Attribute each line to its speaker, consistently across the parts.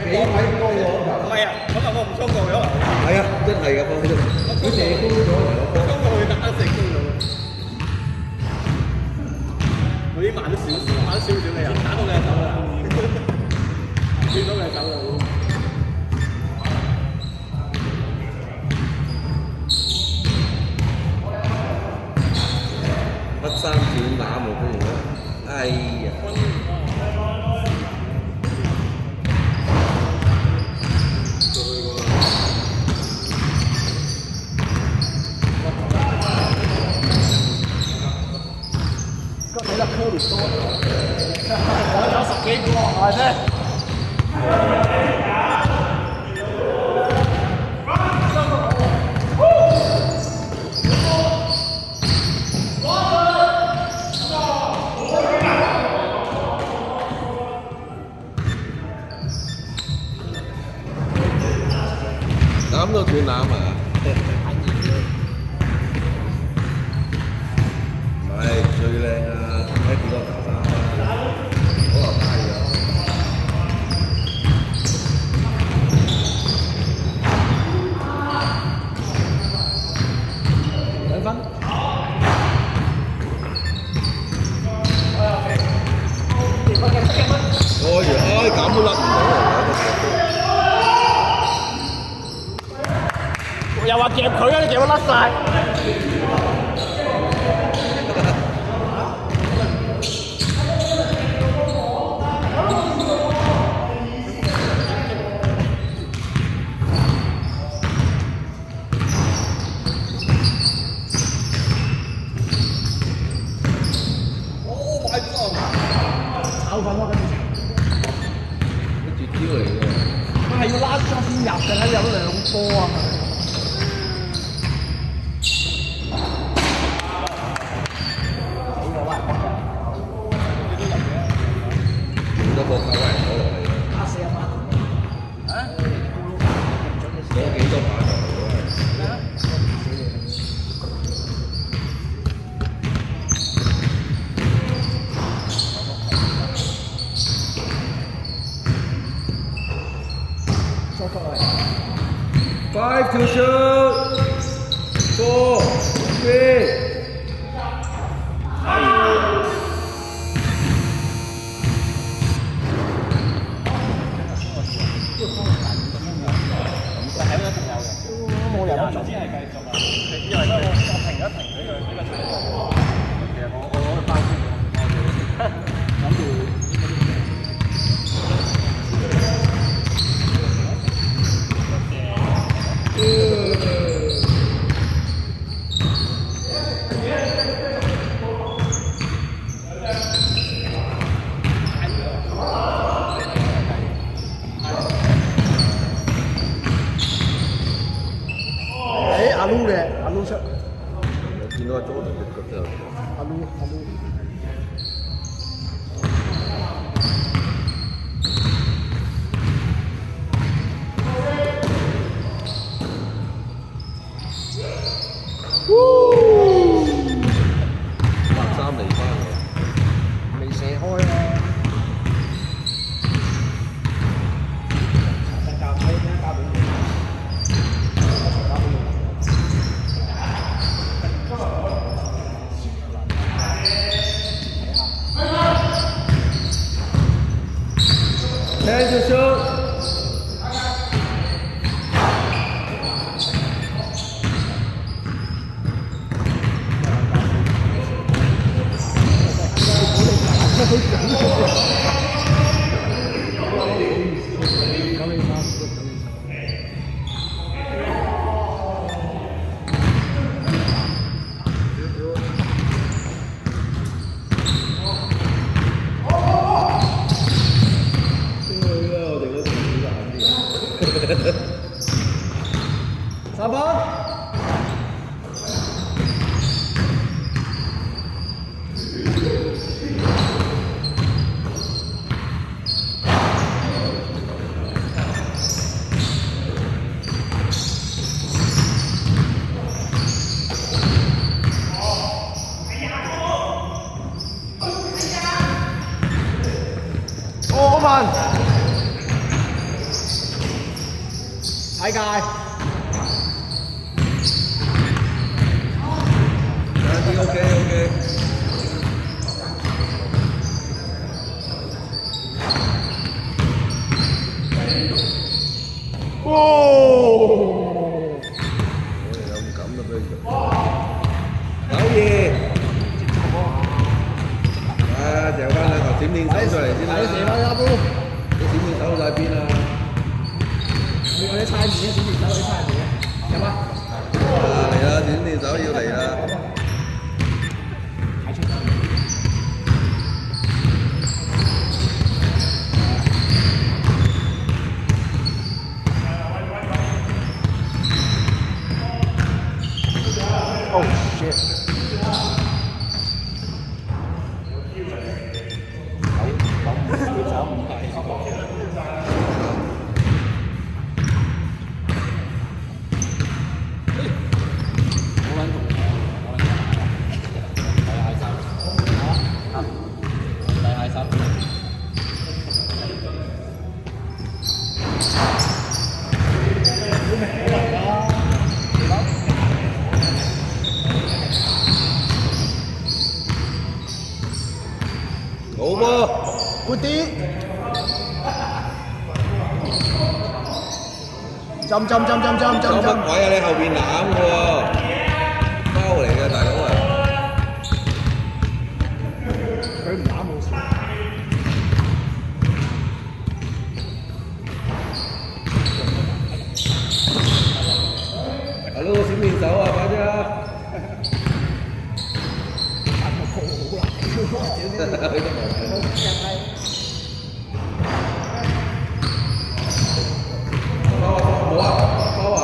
Speaker 1: 幾米高喎？
Speaker 2: 唔係啊，可能我唔衝過去咯。
Speaker 1: 係啊，真係㗎，佢射高咗嚟
Speaker 2: 衝過去打射高咗。我已經慢咗少少，慢咗少少你啊，打到你手啦，見到你手啦。
Speaker 1: 乜三轉打冇得用啦！哎呀！
Speaker 3: 今日得科列多，我有10幾個，係咩？
Speaker 1: 攬到斷攬啊！唔係最靚啊！睇幾多球打啊！好流低啊！2
Speaker 3: 分。
Speaker 1: 哎，咁都甩唔到啊！
Speaker 3: 又話夾佢啊！你夾我甩晒。炒粉咯，跟住。
Speaker 1: 絕招嚟嘅。
Speaker 3: 佢係要拉雙先入嘅，睇有2波啊！
Speaker 1: 好多個球位攞落嚟。
Speaker 3: 打4碼。啊？
Speaker 1: 攞幾多碼球嚟啊？5 to shoot. 4, 3.
Speaker 3: 冇人
Speaker 2: 總之係繼續啊！因為我停一停呢個場地，其實我攞去翻先，諗住。
Speaker 3: 阿 Lu 嘅，阿 Lu 出。
Speaker 1: 我見到阿 Jordan 嘅腳都有。
Speaker 3: 阿 Lu。
Speaker 1: 3厘翻喎。
Speaker 3: 未射開啊！10
Speaker 1: to shoot.
Speaker 3: 3分。5分。睇界。
Speaker 1: OK OK。
Speaker 3: 哦！
Speaker 1: 有咁啊俾佢。9-2。掉翻啦，頭閃電手上嚟先啦。
Speaker 3: 射翻啦，啲
Speaker 1: 閃電手喺邊啊？
Speaker 3: 你嗰啲猜字，閃電手嗰啲猜字嘅，有嗎？
Speaker 1: 嚟啦！閃電手要嚟啦！
Speaker 3: 睇出嚟。Oh shit！
Speaker 1: 好波，
Speaker 3: 闊啲，浸！
Speaker 1: 有乜鬼啊？你後邊攬嘅喎，包嚟嘅大佬啊！
Speaker 3: 佢唔打冇事。
Speaker 1: 係咯，閃電手啊，快啲啊！冇啊，包下。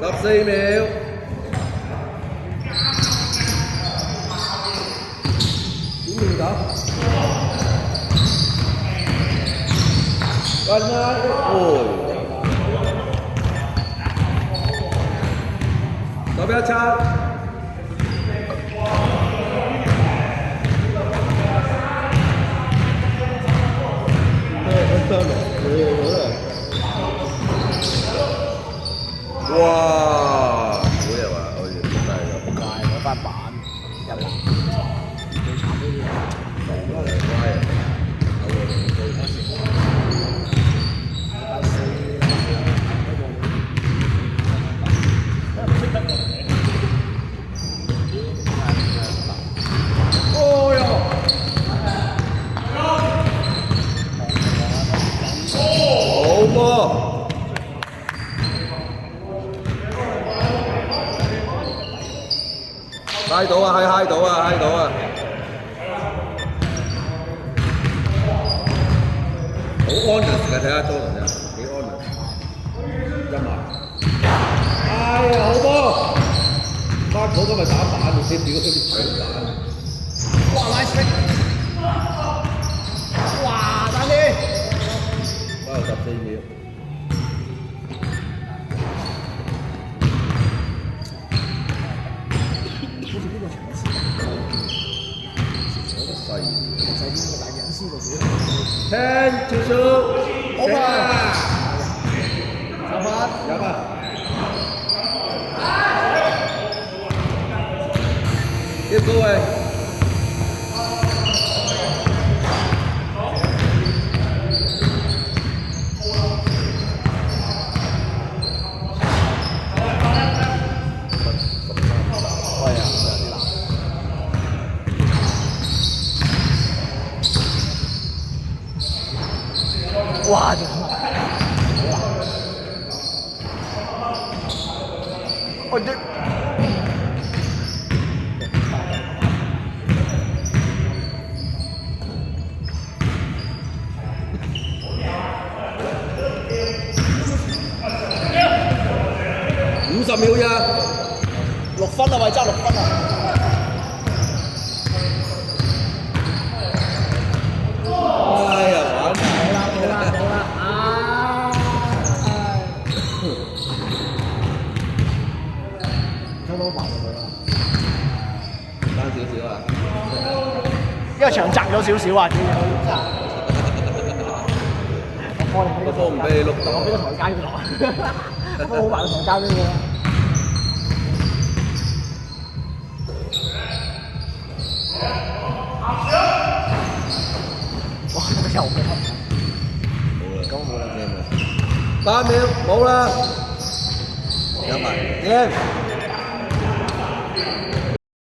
Speaker 1: 14秒。閃電手。緊啦！11-7。哇！好嘢話，好似真係咁。
Speaker 3: 唔係嗰班板入嚟，最慘呢啲人。
Speaker 1: 乖啊！
Speaker 3: 哦喲！
Speaker 1: 好波！嗨到啊！嗨到啊！嗨到啊！好 honest 嘅，睇下 Jordan 啊，幾 honest。一埋。哎呀，好波！花草今日打板，先屌佢啲搶板。
Speaker 3: 哇！nice pick！哇！打啲。
Speaker 1: 哇！14秒。
Speaker 3: 好似邊個場次？
Speaker 1: 我都細。
Speaker 3: 細啲個大隱私個表。
Speaker 1: 10結束。
Speaker 3: 好啊！
Speaker 1: 有啊！接各位。
Speaker 3: 哇！仲好啊！我啲
Speaker 1: 50秒咋
Speaker 3: 6分啊，喂，爭6分啊！
Speaker 1: 哎呀，玩
Speaker 3: 好啦，收到埋佢啦。
Speaker 1: 爭少少啊！
Speaker 3: 因為場窄咗少少啊，我放你呢
Speaker 1: 個唔俾你碌到，
Speaker 3: 我俾個台階佢落，都好埋個台階俾佢。哇！又俾黑，咁冇啦
Speaker 1: 8秒冇啦，有埋，贏。